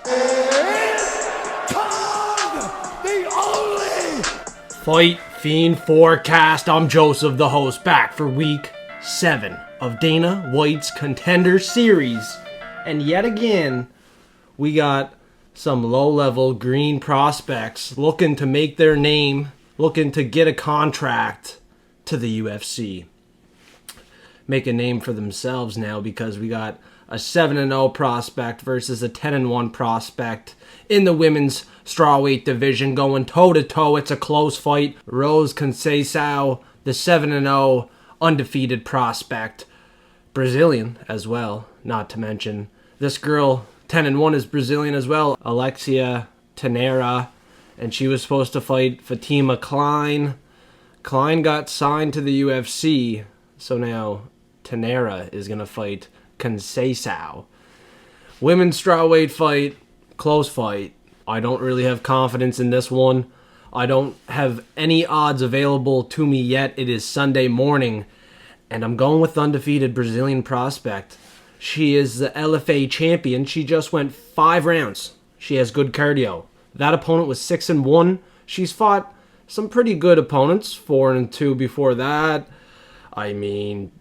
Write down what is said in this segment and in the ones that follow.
The only Fight Fiend Forecast. I'm Joseph, the host, back for week 7 of Dana White's Contender Series. And yet again, we got some low-level green prospects looking to make their name, looking to get a contract to the UFC. Make a name for themselves now because we got a 7-0 prospect versus a 10-1 prospect in the women's strawweight division going toe-to-toe. It's a close fight. Rose Conceição, the 7-0 undefeated prospect. Brazilian as well, not to mention. This girl, 10-1, is Brazilian as well. Alexia, Thainara, and she was supposed to fight Fatima Klein. Klein got signed to the UFC, so now Thainara is going to fight Conceição. Women's strawweight fight, close fight. I don't really have confidence in this one. I don't have any odds available to me yet. It is Sunday morning, and I'm going with the undefeated Brazilian prospect. She is the LFA champion. She just went 5 rounds. She has good cardio. That opponent was 6-1. She's fought some pretty good opponents, 4-2 before that. I mean,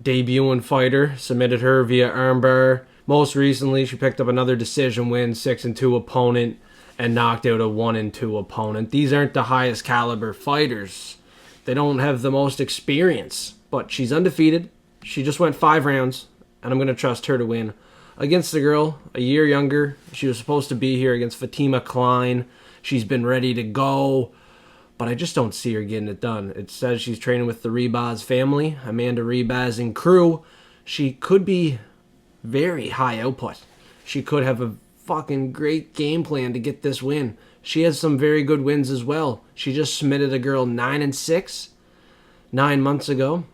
debuting fighter, submitted her via armbar. Most recently, she picked up another decision win, 6-2 opponent, and knocked out a 1-2 opponent. These aren't the highest caliber fighters. They don't have the most experience, but she's undefeated. She just went 5 rounds, and I'm going to trust her to win. Against the girl, a year younger, she was supposed to be here against Fatima Klein. She's been ready to go, but I just don't see her getting it done. It says she's training with the Rebaz family, Amanda Rebaz and crew. She could be very high output. She could have a fucking great game plan to get this win. She has some very good wins as well. She just submitted a girl 9-6 9 months ago.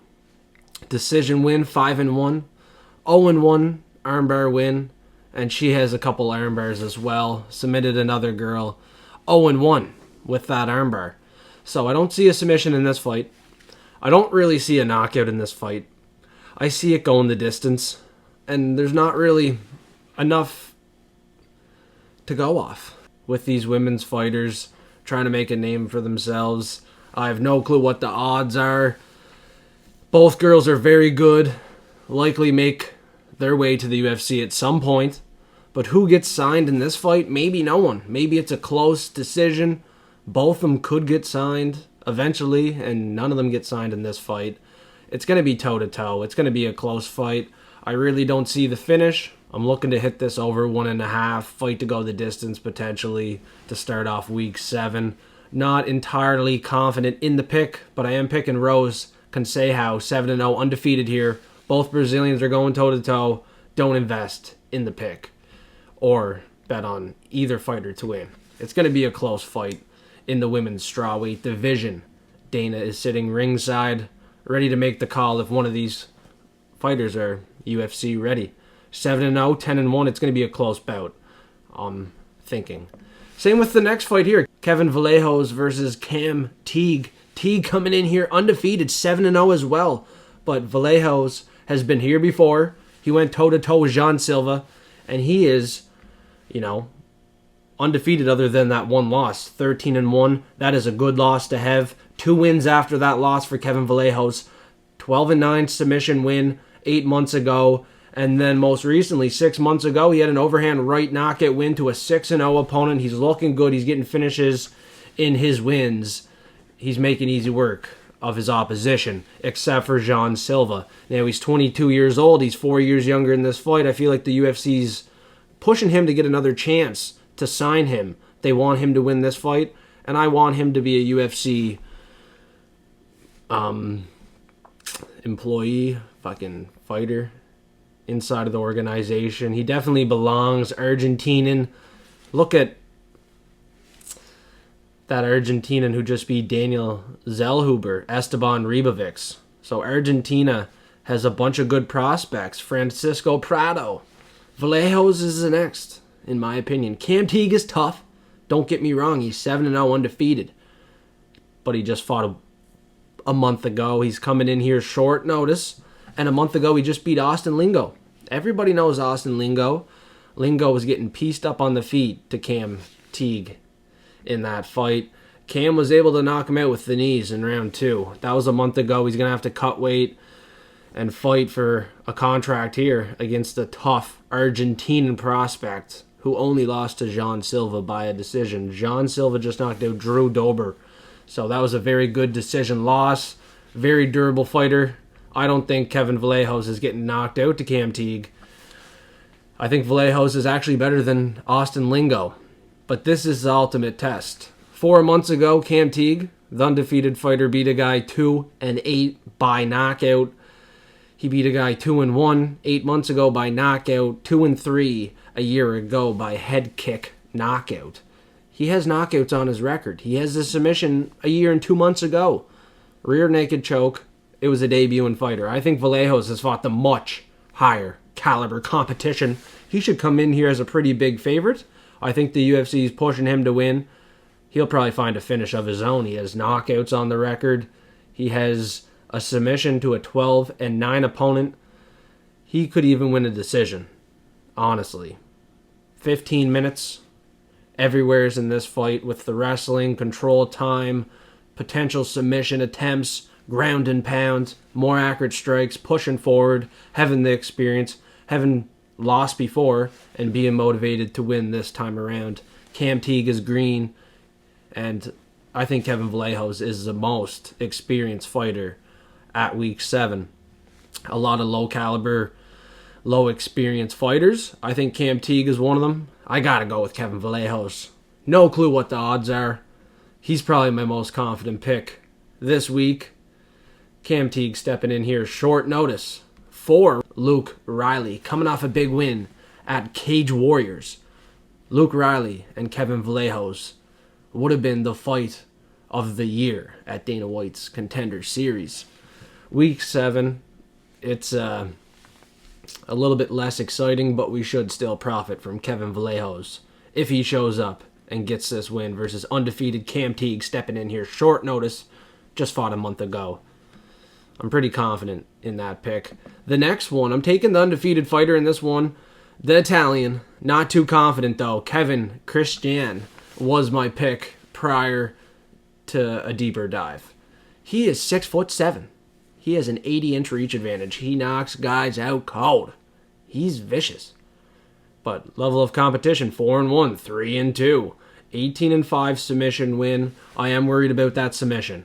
Decision win, 5-1. 0-1 armbar win, and she has a couple armbars as well. Submitted another girl 0-1 with that armbar. So I don't see a submission in this fight. I don't really see a knockout in this fight. I see it going the distance, and there's not really enough to go off with these women's fighters trying to make a name for themselves. I have no clue what the odds are. Both girls are very good, likely make their way to the UFC at some point. But who gets signed in this fight? Maybe no one. Maybe it's a close decision. Both of them could get signed eventually, and none of them get signed in this fight. It's going to be toe-to-toe. It's going to be a close fight. I really don't see the finish. I'm looking to hit this over 1.5. Fight to go the distance, potentially, to start off week 7. Not entirely confident in the pick, but I am picking Rose Conceição, 7-0, undefeated here. Both Brazilians are going toe-to-toe. Don't invest in the pick or bet on either fighter to win. It's going to be a close fight in the women's strawweight division. Dana is sitting ringside, ready to make the call if one of these fighters are UFC ready. 7-0, 10-1, it's going to be a close bout, I'm thinking. Same with the next fight here. Kevin Vallejos versus Cam Teague. Teague coming in here undefeated, 7-0 as well. But Vallejos has been here before. He went toe-to-toe with Jean Silva, and he is, undefeated other than that one loss, 13-1. That is a good loss to have. 2 wins after that loss for Kevin Vallejos. 12-9 submission win 8 months ago. And then most recently, 6 months ago, he had an overhand right knockout win to a 6-0 opponent. He's looking good. He's getting finishes in his wins. He's making easy work of his opposition, except for Jean Silva. Now, he's 22 years old. He's 4 years younger in this fight. I feel like the UFC's pushing him to get another chance to sign him. They want him to win this fight, and I want him to be a UFC employee, fucking fighter inside of the organization. He definitely belongs. Argentinian. Look at that Argentinian who just beat Daniel Zellhuber, Esteban Ribovics. So Argentina has a bunch of good prospects. Francisco Prado. Vallejos is the next, in my opinion. Cam Teague is tough. Don't get me wrong. He's 7-0 undefeated. But he just fought a month ago. He's coming in here short notice. And a month ago, he just beat Austin Lingo. Everybody knows Austin Lingo. Lingo was getting pieced up on the feet to Cam Teague in that fight. Cam was able to knock him out with the knees in round 2. That was a month ago. He's going to have to cut weight and fight for a contract here against a tough Argentinian prospect who only lost to Jean Silva by a decision. Jean Silva just knocked out Drew Dober. So that was a very good decision loss. Very durable fighter. I don't think Kevin Vallejos is getting knocked out to Cam Teague. I think Vallejos is actually better than Austin Lingo. But this is the ultimate test. 4 months ago, Cam Teague, the undefeated fighter, beat a guy 2-8 by knockout. He beat a guy 2-1 8 months ago by knockout, 2-3 a year ago by head kick knockout. He has knockouts on his record. He has a submission a year and 2 months ago. Rear naked choke. It was a debuting fighter. I think Vallejos has fought the much higher caliber competition. He should come in here as a pretty big favorite. I think the UFC is pushing him to win. He'll probably find a finish of his own. He has knockouts on the record. He has a submission to a 12-9 opponent. He could even win a decision, honestly. 15 minutes everywhere's in this fight with the wrestling, control time, potential submission attempts, ground and pound, more accurate strikes, pushing forward, having the experience, having lost before, and being motivated to win this time around. Cam Teague is green, and I think Kevin Vallejos is the most experienced fighter at week 7. A lot of low caliber, low experience fighters. I think Cam Teague is one of them. I gotta go with Kevin Vallejos. No clue what the odds are. He's probably my most confident pick this week. Cam Teague stepping in here short notice for Luke Riley, coming off a big win at Cage Warriors. Luke Riley and Kevin Vallejos would have been the fight of the year at Dana White's Contender Series. Week 7, it's a little bit less exciting, but we should still profit from Kevin Vallejos if he shows up and gets this win versus undefeated Cam Teague stepping in here short notice, just fought a month ago. I'm pretty confident in that pick. The next one, I'm taking the undefeated fighter in this one, the Italian. Not too confident though. Kevin Christian was my pick prior to a deeper dive. He is 6'7". He has an 80-inch reach advantage. He knocks guys out cold. He's vicious. But level of competition, 4-1, 3-2, 18-5 submission win. I am worried about that submission.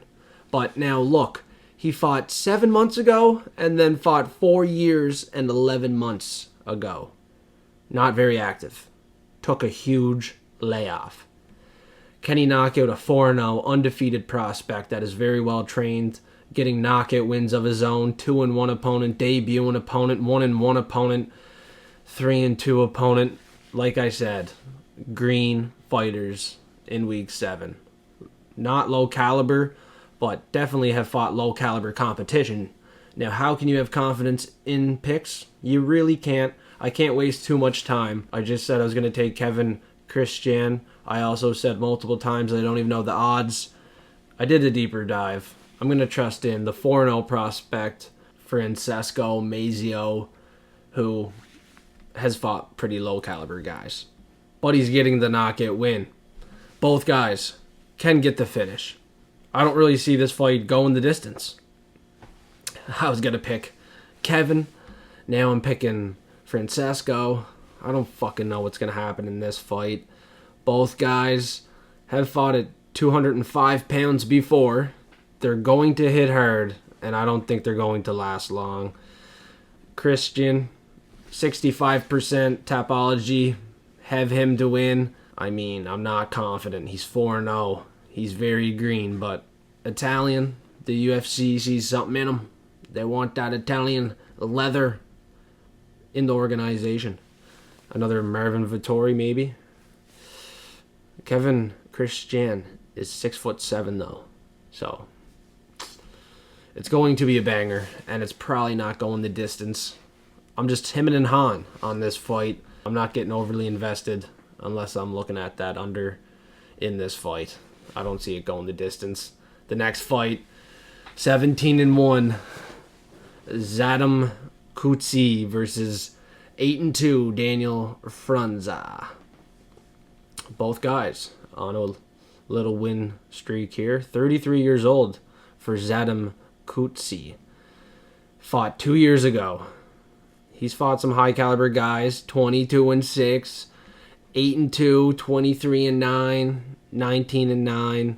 But now look, he fought 7 months ago and then fought 4 years and 11 months ago. Not very active. Took a huge layoff. Can he knock out a 4-0 undefeated prospect that is very well trained, getting knockout wins of his own, 2-1 opponent, debuting opponent, 1-1 opponent, 3-2 opponent? Like I said, green fighters in week 7. Not low caliber, but definitely have fought low caliber competition. Now, how can you have confidence in picks? You really can't. I can't waste too much time. I just said I was going to take Kevin Christian. I also said multiple times I don't even know the odds. I did a deeper dive. I'm going to trust in the 4-0 prospect, Francesco Mazzeo, who has fought pretty low caliber guys. But he's getting the knockout win. Both guys can get the finish. I don't really see this fight going the distance. I was going to pick Kevin. Now I'm picking Francesco. I don't fucking know what's going to happen in this fight. Both guys have fought at 205 pounds before. They're going to hit hard, and I don't think they're going to last long. Christian, 65% topology. Have him to win. I mean, I'm not confident. He's 4-0. He's very green, but Italian, the UFC sees something in him. They want that Italian leather in the organization. Another Marvin Vittori, maybe. Kevin Christian is 6'7", though. So, it's going to be a banger, and it's probably not going the distance. I'm just hemming and hawing on this fight. I'm not getting overly invested unless I'm looking at that under in this fight. I don't see it going the distance. The next fight, 17-1, Vadym Kutsyi versus 8-2, Danylo Frunza. Both guys on a little win streak here. 33 years old for Vadym Kutsyi. Fought 2 years ago. He's fought some high caliber guys. 22-6, 8-2, 23-9, 19-9.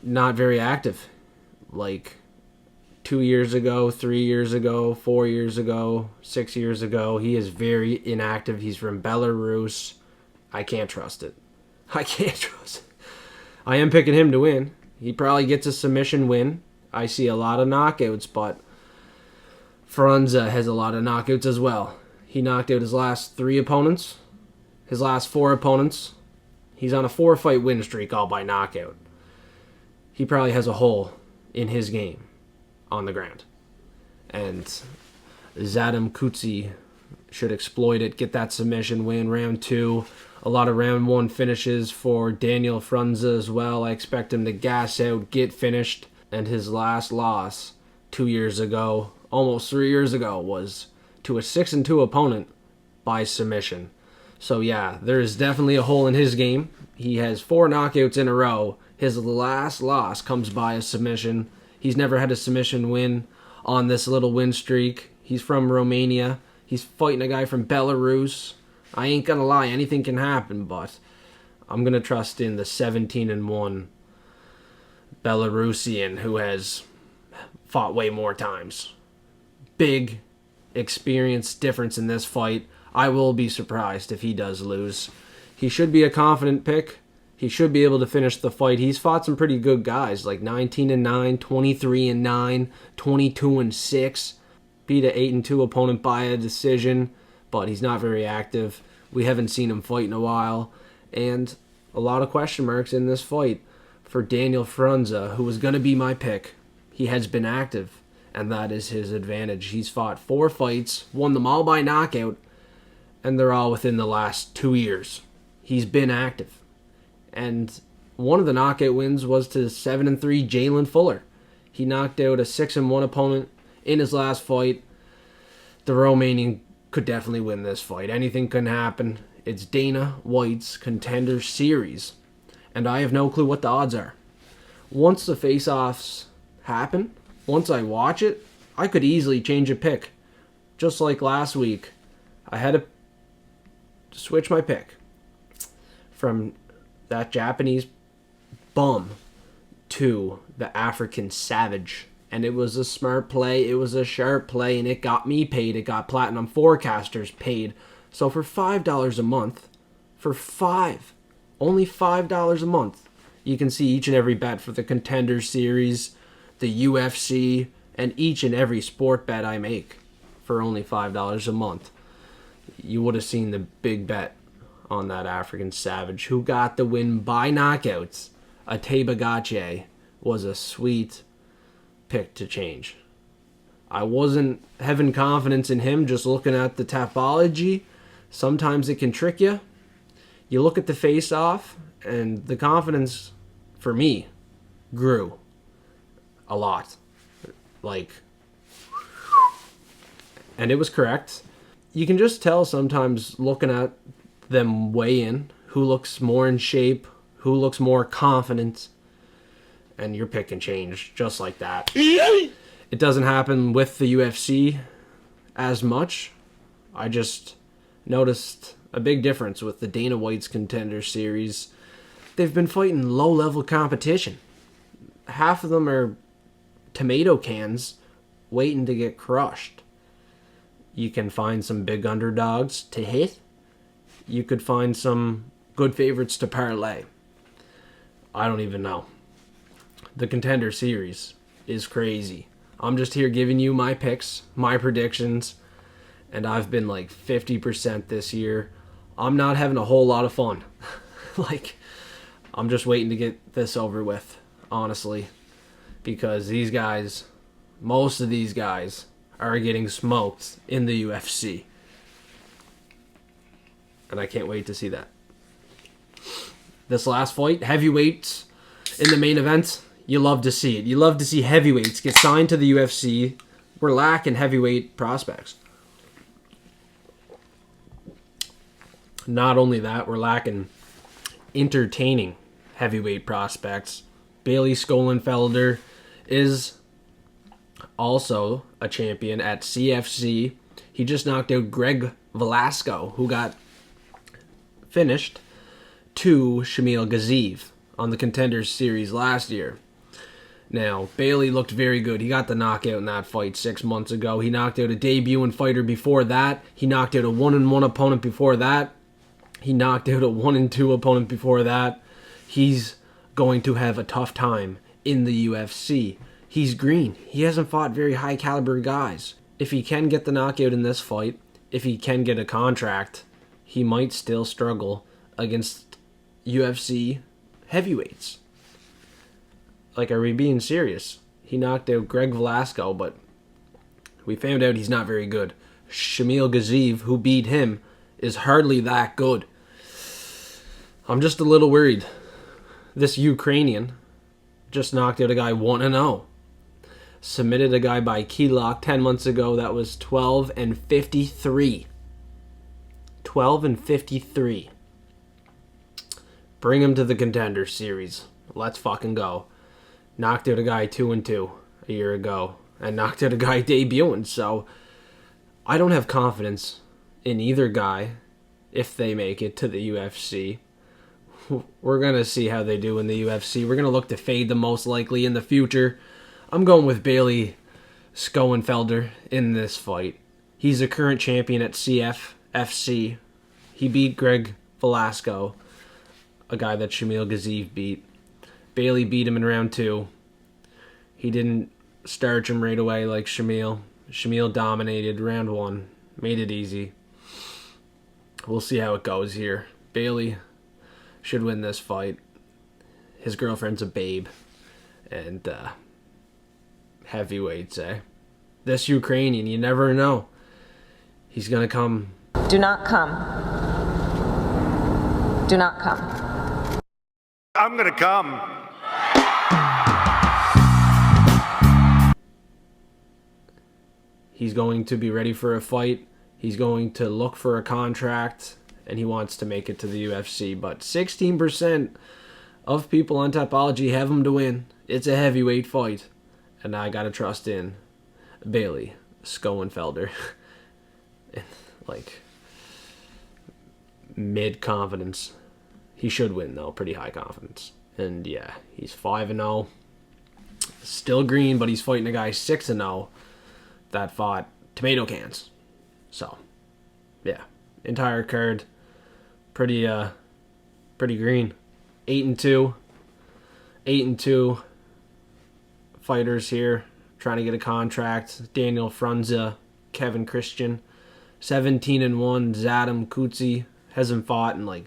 Not very active. Like 2 years ago, 3 years ago, 4 years ago, 6 years ago. He is very inactive. He's from Belarus. I can't trust it. I can't trust it. I am picking him to win. He probably gets a submission win. I see a lot of knockouts, but Frunza has a lot of knockouts as well. He knocked out his last 3 opponents. His last 4 opponents. He's on a 4-fight win streak all by knockout. He probably has a hole in his game on the ground. And Vadym Kutsyi should exploit it, get that submission win. Round 2, a lot of round 1 finishes for Danylo Frunza as well. I expect him to gas out, get finished. And his last loss 2 years ago, almost 3 years ago, was to a 6-2 opponent by submission. So yeah, there is definitely a hole in his game. He has 4 knockouts in a row. His last loss comes by a submission. He's never had a submission win on this little win streak. He's from Romania. He's fighting a guy from Belarus. I ain't gonna lie, anything can happen, but I'm gonna trust in the 17-1 Belarusian who has fought way more times. Big experience difference in this fight. I will be surprised if he does lose. He should be a confident pick. He should be able to finish the fight. He's fought some pretty good guys, like 19-9, 23-9, 22-6. Beat an 8-2 opponent by a decision, but he's not very active. We haven't seen him fight in a while. And a lot of question marks in this fight for Danylo Frunza, who was going to be my pick. He has been active, and that is his advantage. He's fought 4 fights, won them all by knockout, and they're all within the last 2 years. He's been active. And one of the knockout wins was to 7-3 Jalen Fuller. He knocked out a 6-1 opponent in his last fight. The Romanian could definitely win this fight. Anything can happen. It's Dana White's Contender Series, and I have no clue what the odds are. Once the face-offs happen, once I watch it, I could easily change a pick. Just like last week, I had to switch my pick from that Japanese bum to the African savage. And it was a smart play, it was a sharp play, and it got me paid. It got Platinum Forecasters paid. So for $5 a month, only $5 a month, you can see each and every bet for the Contender Series, the UFC, and each and every sport bet I make for only $5 a month. You would have seen the big bet on that African savage who got the win by knockouts. A Teague was a sweet pick to change. I wasn't having confidence in him just looking at the topology. Sometimes it can trick you. You look at the face-off, and the confidence, for me, grew a lot. And it was correct. You can just tell sometimes looking at them weigh in, who looks more in shape, who looks more confident, and your pick can change just like that. It doesn't happen with the UFC as much. I just noticed a big difference with the Dana White's Contender Series. They've been fighting low-level competition. Half of them are tomato cans waiting to get crushed. You can find some big underdogs to hit. You could find some good favorites to parlay. I don't even know. The Contender Series is crazy. I'm just here giving you my picks, my predictions, and I've been like 50% this year. I'm not having a whole lot of fun. I'm just waiting to get this over with, honestly, because these guys, most of these guys, are getting smoked in the UFC. And I can't wait to see that. This last fight, heavyweights in the main event, you love to see it. You love to see heavyweights get signed to the UFC. We're lacking heavyweight prospects. Not only that, we're lacking entertaining heavyweight prospects. Bailey Schoenfelder is also a champion at CFC. He just knocked out Greg Velasco, who got finished to Shamil Gaziev on the Contenders Series last year. Now, Bailey looked very good. He got the knockout in that fight 6 months ago. He knocked out a debuting fighter before that. He knocked out a 1-1 opponent before that. He knocked out a 1-2 opponent before that. He's going to have a tough time in the UFC. He's green. He hasn't fought very high caliber guys. If he can get the knockout in this fight, if he can get a contract, he might still struggle against UFC heavyweights. Like, are we being serious? He knocked out Greg Velasco, but we found out he's not very good. Shamil Gaziev, who beat him, is hardly that good. I'm just a little worried. This Ukrainian just knocked out a guy 1-0. Submitted a guy by key lock 10 months ago that was 12-53. 12-53. Bring him to the Contender Series. Let's fucking go. Knocked out a guy 2-2 a year ago. And knocked out a guy debuting. So, I don't have confidence in either guy if they make it to the UFC. We're going to see how they do in the UFC. We're going to look to fade them most likely in the future. I'm going with Bailey Schoenfelder in this fight. He's a current champion at CFFC. He beat Greg Velasco, a guy that Shamil Gaziev beat. Bailey beat him in round 2. He didn't starch him right away like Shamil. Shamil dominated round 1. Made it easy. We'll see how it goes here. Bailey should win this fight. His girlfriend's a babe. And, heavyweights, eh? This Ukrainian, you never know. He's gonna come. Do not come. Do not come. I'm gonna come. He's going to be ready for a fight. He's going to look for a contract. And he wants to make it to the UFC. But 16% of people on Topology have him to win. It's a heavyweight fight. And I gotta trust in Bailey Schoenfelder. Like, mid-confidence. He should win, though. Pretty high confidence. And, yeah, he's 5-0. Still green, but he's fighting a guy 6-0 that fought tomato cans. So, yeah. Entire card. Pretty green. 8-2. 8-2 fighters here trying to get a contract. Daniel Frunza, Kevin Christian. 17-1. Vadym Kutsyi hasn't fought in like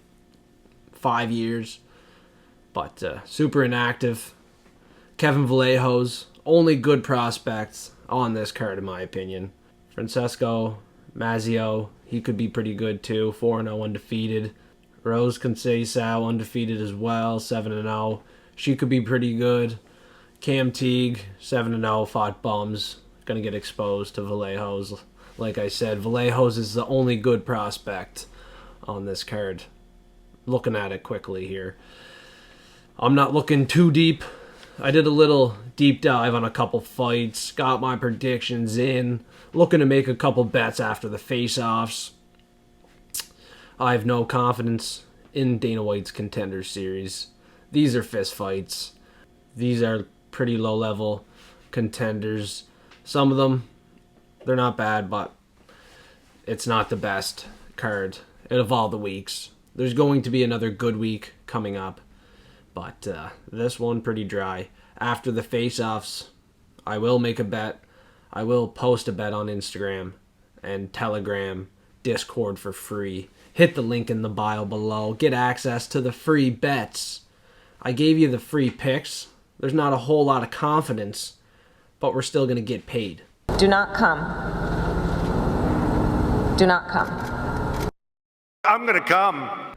5 years, but super inactive. Kevin Vallejos, only good prospects on this card in my opinion. Francesco, Mazzeo, he could be pretty good too. 4-0 undefeated. Rose Conceição undefeated as well. 7-0. She could be pretty good. Cam Teague, 7-0, fought bums. Gonna get exposed to Vallejos. Like I said, Vallejos is the only good prospect on this card. Looking at it quickly here. I'm not looking too deep. I did a little deep dive on a couple fights. Got my predictions in. Looking to make a couple bets after the face-offs. I have no confidence in Dana White's Contender Series. These are fist fights. These are pretty low-level contenders. Some of them, they're not bad, but it's not the best card out of all the weeks. There's going to be another good week coming up, but this one pretty dry. After the face-offs, I will make a bet. I will post a bet on Instagram and Telegram, Discord for free. Hit the link in the bio below. Get access to the free bets. I gave you the free picks. There's not a whole lot of confidence, but we're still going to get paid. Do not come. Do not come. I'm gonna come.